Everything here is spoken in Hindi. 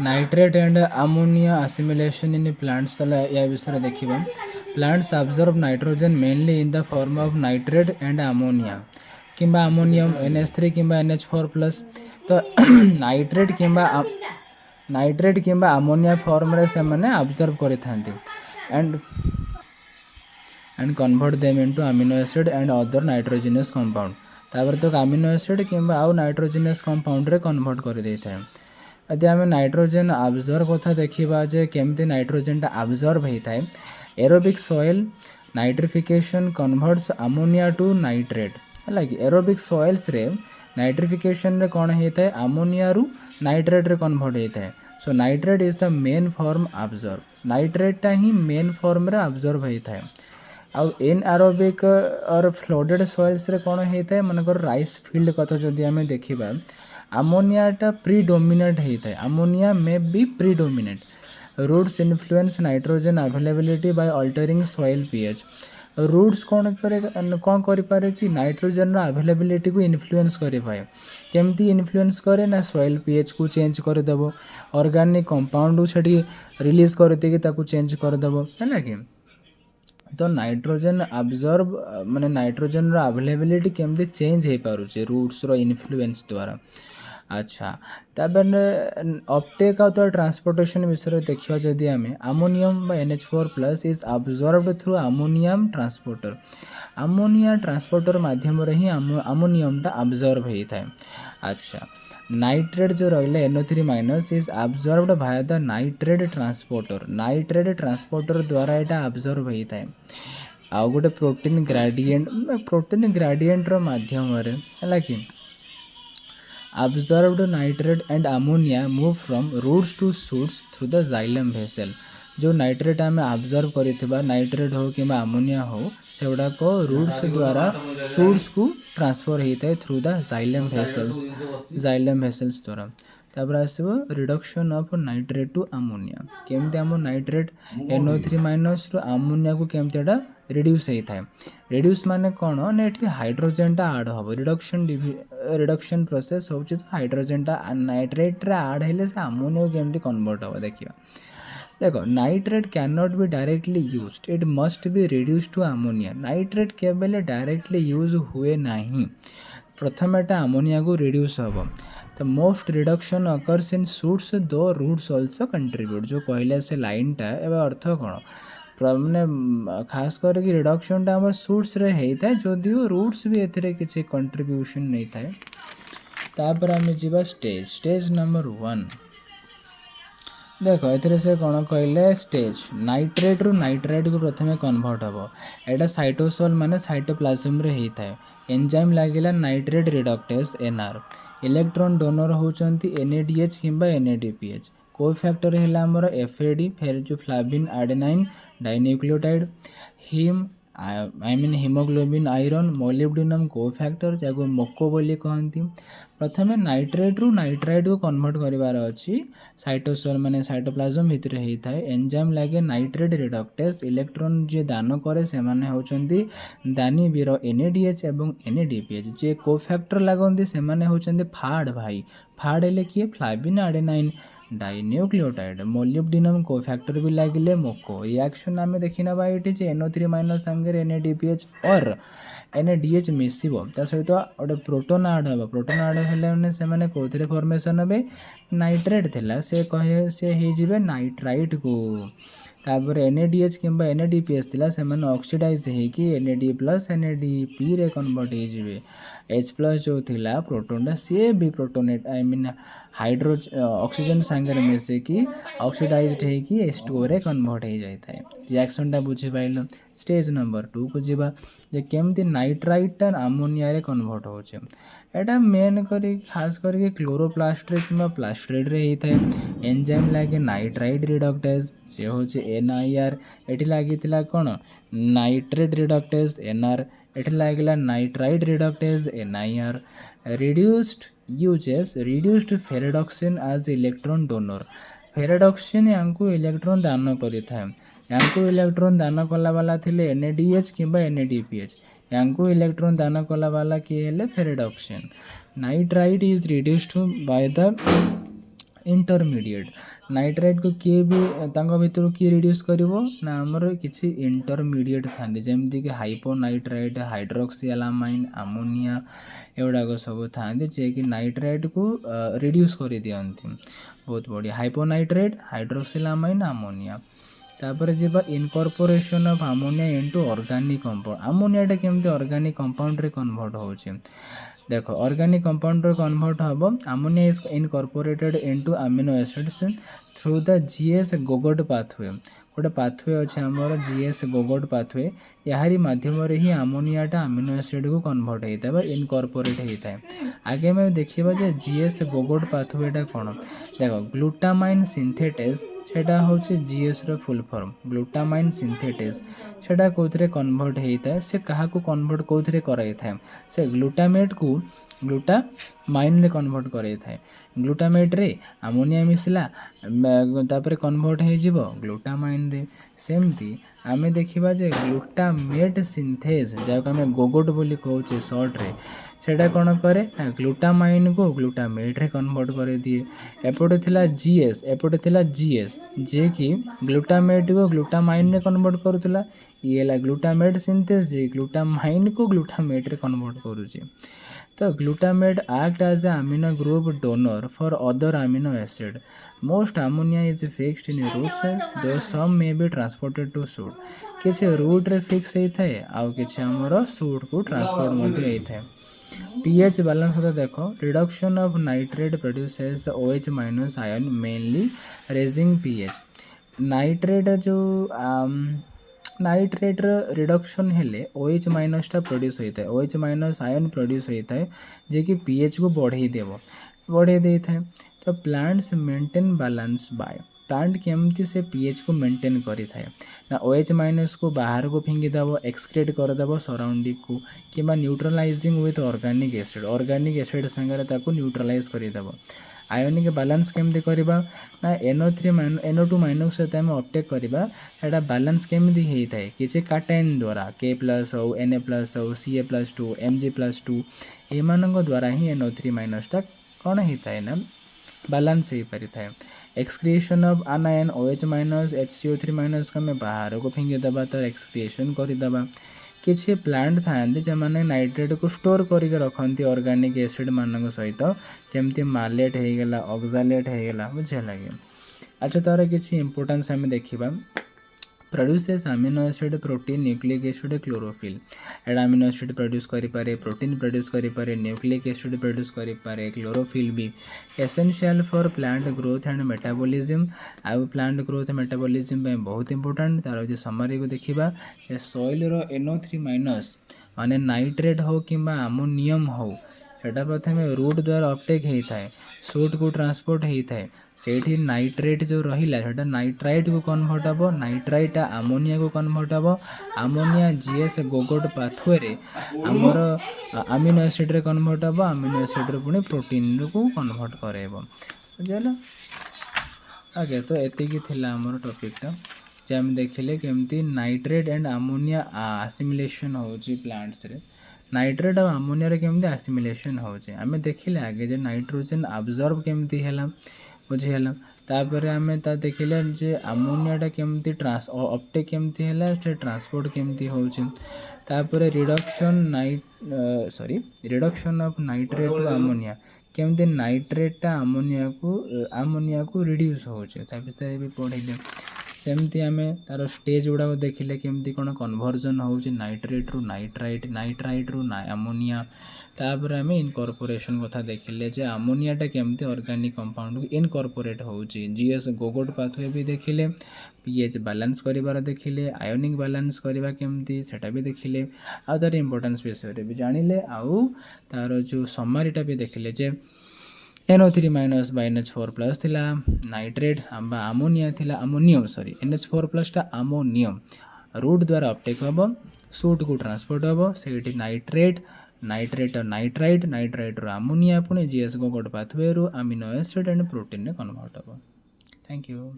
Nitrate and ammonia assimilation in plants या विषय देखिबा plants absorb nitrogen mainly in the form of nitrate and ammonia किंबा अमोनियम NH3 किंबा NH4 प्लस तो नाइट्रेट किंबा अमोनिया फॉर्म रे से माने अब्जॉर्ब करि थांती and convert them into amino acid and other nitrogenous compound तापर तो अमीनो एसिड किंबा आउ नाइट्रोजनस कंपाउंड रे कन्वर्ट कर दे थाए यदि आम नाइट्रोजन अब्जॉर्ब कथा देखा जे केमती नाइट्रोजन अब्जॉर्ब होता है aerobic soil nitrification converts ammonia to nitrate है कि एरोबिक सॉइल्स रे नाइट्रिफिकेशन रे कौन होता है अमोनिया रु नाइट्रेट रे कन्वर्ट होता है so nitrate is the main form absorb nitrate ही मेन फॉर्म रे अब्जॉर्ब होता है आउ इन एरोबिक और फ्लोडेड सॉइल्स रे कौन होता है मनकर राइस फील्ड कथा जदि आम देखा अमोनियाटा प्रीडोमिनेट होता है अमोनिया में be predominate roots influence nitrogen availability by altering soil pH roots कौन करे कि नाइट्रोजन अवेलेबिलिटी को इन्फ्लुएंस करे पाए केमती इन्फ्लुएंस करे ना सॉइल पीएच को चेंज करदेव ऑर्गेनिक कंपाउंड से रिलीज करते चेंज करदेव है कि तो नाइट्रोजन अब्जॉर्ब माने नाइट्रोजन अवेलेबिलिटी केमती चेंज हो पारे रूट्स रो इन्फ्लुएंस द्वारा अच्छा तापर अपटेक आउ तो ट्रांसपोर्टेशन विषय देखा जदि आम अमोनियम बा NH4 plus is absorbed through ammonium transporter माध्यम ही अमोनियमटा अब्जॉर्ब होता है अच्छा नाइट्रेट जो रहा NO3 minus is absorbed Bhaya the nitrate transporter द्वारा यहाँ अब्जॉर्ब होता है आउ गोटे प्रोटीन ग्रेडिएंट माध्यम है कि absorbed nitrate and ammonia move from roots to shoots through the xylem vessel जो नाइट्रेट आम अब्जॉर्ब कर नाइट्रेट हो कि अमोनिया हो से गुड़ाक रूट्स द्वारा शूट्स को ट्रांसफर होता है थ्रू द जाइलम भेसल्स द्वारा तापर आसो reduction of nitrate to ammonia केमती आम नाइट्रेट NO3 माइनस रु अमोनिया को केमती रिड्यूस होता है रिड्यूस माने कौन ना ये हाइड्रोजेनटा आड हम रिडक्शन प्रोसेस हो हाइड्रोजेनटा नाइट्रेट आड हेले से अमोनिया को केमती कन्वर्ट हम देखिए देखो nitrate can not be directly used it must be reduce to ammonia nitrate केवल डायरेक्टली यूज हुए नहीं प्रथम एटा अमोनिया को रिड्यूस हम तो most reduction occurs in shoots though roots also contribute जो कहले से लाइनटा एवं अर्थ कौन मैंने खास करके रिडक्शनटा आम शूट्स रे होता है जदिव रूट्स भी एथिरे किसी कंट्रीब्यूशन नहीं थाए तापर आम जीवा स्टेज नंबर 1 देख ए से कौन कहले स्टेज नाइट्रेट रु नाइट्राइट को प्रथम कन्वर्ट हम एटा साइटोसोल माने साइटोप्लाज्म रे होता है एंजाइम लागिला nitrate reductase NR electron donor होचंती NADH किंबा NADPH कोफैक्टर है आमर FAD फेर जो flavin adenine dinucleotide haem haemoglobin iron molybdenum cofactor जहाँ मोको बोली कहती प्रथम नाइट्रेट रु नाइट्राइट को कन्वर्ट करार अच्छी साइटोसोल माने साइटोप्लाज्म भितर होता है एंजाइम लगे नाइट्रेट रिडक्टेज इलेक्ट्रॉन जे दान करे से माने होचंती दानी वीर NADH एवं NADPH जे कोफैक्टर लगती से माने होचंती फाड़ भाई फाड़ हेले किए फ्लाविन आडेनाइन डाइन्यूक्लियोटाइड मोलिब्डेनम कोफैक्टर भी लगे मोको रिएक्शन आम देखना ये NO3 माइनस सांगे NADPH और NADH मिसब ता सहित गोटे प्रोटोन आड हम प्रोटोन आड हेल्ले से कौन फॉर्मेशन हे नाइट्रेट थिला से कहे से हो नाइट्राइट को तापर NADH किंबा NADPH थिला से माने ऑक्सीडाइज होगी NAD प्लस NADP रे कन्वर्ट हो H प्लस जो थिला प्रोटोनटा सी भी protonate I mean hydro oxygen सांगे मिसिकी ऑक्सीडाइज्ड होगी H2O रे कन्वर्ट हो जाता है रिएक्शनटा बुझी पाइल स्टेज नंबर 2 को जीवा जे केमती नाइट्राइट अमोनिया रे कन्वर्ट होचे एटा मेन करी खास करके क्लोरोप्लास्ट रे किंबा प्लास्ट्रेट रे होता है एंजाइम लागे नाइट्राइट रिडक्टेज से होचे NIR एटी लागितिला कोन नाइट्रेट रिडक्टेज NR एटी लागिला nitrite reductase NIR reduced ferredoxin as electron donor ferredoxin यांकु इलेक्ट्रॉन दान करिथाय यांकु इलेक्ट्रॉन दान कला वाला थिले NADH किंबा NADPH यांकु इलेक्ट्रॉन दान कला वाला किए हेले ferredoxin nitrite is reduced by the intermediate nitrate को किए भी तांको भितर किए रिड्यूस करिवो ना हमर किछि इंटरमीडिएट थांदी जेमति कि हाइपोनाइट्राइट हाइड्रोक्सियालामाइन अमोनिया एगुड़ाक सब थांदी जे कि नाइट्राइट को रिड्यूस कर दियंती बहुत बढ़िया हाइपोनाइट्राइट हाइड्रोक्सियालामाइन अमोनिया तापर जीवा incorporation of ammonia into organic compound अमोनियाटा केमती ऑर्गेनिक कंपाउंड रे कन्वर्ट होछि देखो ऑर्गेनिक कंपाउंड रे कन्वर्ट हबो ammonia is incorporated into amino acids through the GS GOGAT pathway गोटे पाथवे अच्छे आमर जीएस गोगोट पाथवे यारी माध्यम ही अमोनियाटा अमीनो एसिड को कन्वर्ट होता है इनकॉर्पोरेट होता है आगे हमें देखा जे जीएस गोगोट पाथवेटा कौन देखो ग्लूटामाइन सिंथेटेस सेटा होचे जीएस रो फुल फॉर्म ग्लूटामाइन सिंथेटेस सेटा कोथरे कन्वर्ट होता है से कहा को कन्वर्ट कोथरे कराई था से ग्लूटामेट को ग्लूटामाइन रे कन्वर्ट कराई था ग्लूटामेट रे अमोनिया मिसला तापर कन्वर्ट हो जिवो ग्लूटामाइन रे सेमती आमे देखिबा जे ग्लूटामेट सिंथेस जाको आमे गोगोट बोली कहूचे शॉर्ट रे सेटा कौन करे ग्लूटामाइन को ग्लूटामेट रे कन्वर्ट कर दिए एपटे थिला जीएस एपटे थिला जीएस जे कि ग्लूटामेट को ग्लूटामाइन रे कन्वर्ट करूला ये ला ग्लूटामेट सिंथेस जे ग्लूटामाइन को ग्लूटामेट रे कन्वर्ट करूचे तो glutamate act as a amino group donor for other amino acid. Most ammonia is fixed in root cell, though some may be transported to shoot. किछि रूट रे फिक्स होता है आउ किछि हमर शूट को ट्रांसपोर्ट मध्ये होता है पीएच बैलेंस होता देखो reduction of nitrate produces OH minus ion mainly raising pH nitrate जो नाइट्रेट रिडक्शन हेले OH माइनस टा प्रोड्यूस होता है OH माइनस आयन प्रोड्यूस होता है जे कि पीएच को बढ़े देता है तो plants maintain balance by plant केमती से पीएच को मेंटेन करी थाए ना OH माइनस को बाहर को फिंगी दबो एक्सक्रेट कर दबो सराउंडिंग को किबा न्यूट्रलाइजिंग विथ ऑर्गेनिक एसिड संगे ताको न्यूट्रलाइज करी दबो आयोनिक बैलेंस केमती करबा ना NO2 माइनस सहित आम अपटेक करबा एटा बैलेंस केमती होता है किसी काटाइन द्वारा K+ हो Na+ हो Ca+2 Mg+2 एमान द्वारा ही NO3 माइनस टा कौन होता है ना बैलेंस हो पारि था excretion of anion OH minus HCO3 minus को बाहर को फिंगी दबा तो एक्सक्रिएशन करदे किसी प्लांट था जो नाइट्रेट को स्टोर करके रखती ऑर्गेनिक एसिड मान सहित जमती मालेट होगला ऑक्सालेट होगला बुझे लगे अच्छा तार किसी इंपोर्टेंस आम देखा produces amino acid protein nucleic acid chlorophyll एटा अमीनो एसिड प्रोड्यूस करें प्रोटीन प्रोड्यूस करें न्यूक्लिक एसिड प्रोड्यूस करें क्लोरोफिल भी essential for plant growth and metabolism आउ प्लांट ग्रोथ मेटाबॉलिज्म बहुत इंपोर्टेंट तार जो समरी को देखा सॉइल रो NO3 माइनस माने नाइट्रेट हो कि अमोनियम हो सेटा प्रथम रूट द्वारा अपटेक होता है सूट को ट्रांसपोर्ट होता है सेठी नाइट्रेट जो रहिला सेटा नाइट्राइट को कन्वर्ट हम नाइट्राइट अमोनिया को कन्वर्ट हम अमोनिया जीएस गोगोट पाथवे रे आमर अमीनो एसिड रे कन्वर्ट हम अमीनो एसिड रे पुणी प्रोटीन को कन्वर्ट करेबो बुझला आगे तो एतिकी थिला हमर टॉपिकटा जे हम देखिले केमती नाइट्रेट एंड अमोनिया असिमिलेशन होची प्लांट्स रे नाइट्रेट और अमोनिया रे केमती असिमिलेशन होचे आमे देखिले आगे जे नाइट्रोजन अब्जॉर्ब केमती हैला बुझेला तापर आमे ता देखिले जे अमोनियाटा केमती अपटेक केमती हैला से ट्रांसपोर्ट केमती होचे तापर reduction of nitrate to ammonia केमती नाइट्रेटटा अमोनिया को रिड्यूस होचे ता विषय भी पढ़िले सेमती आमे तार स्टेज गुड़ाक देखिले केमती कौन कन्वर्जन होची नाइट्रेट रु नाइट्राइट रु अमोनिया तापर आमे इनकॉर्पोरेशन कथा देखिले जे अमोनियाटा केमती ऑर्गेनिक कंपाउंड को इनकॉर्पोरेट होची जीएस गोगोट पाथवे भी देखिले पीएच बैलेंस करिवार देखिले आयोनिक बैलेंस करिवा केमती सेटा भी देखिले आ तार इंपोर्टेंस विषय भी जानिले आउ तार जो समरीटा भी देखिले जे NO3 माइनस NH4 प्लस थिला नाइट्रेट अमोनिया थिला अमोनियम NH4 प्लस टा अमोनियम रूट द्वारा अपटेक हम सूट को ट्रांसपोर्ट हम से नाइट्रेट और नाइट्राइट अमोनिया पुणे जीएस गोगोट पाथवे रु amino acid and protein convert हम थैंक यू।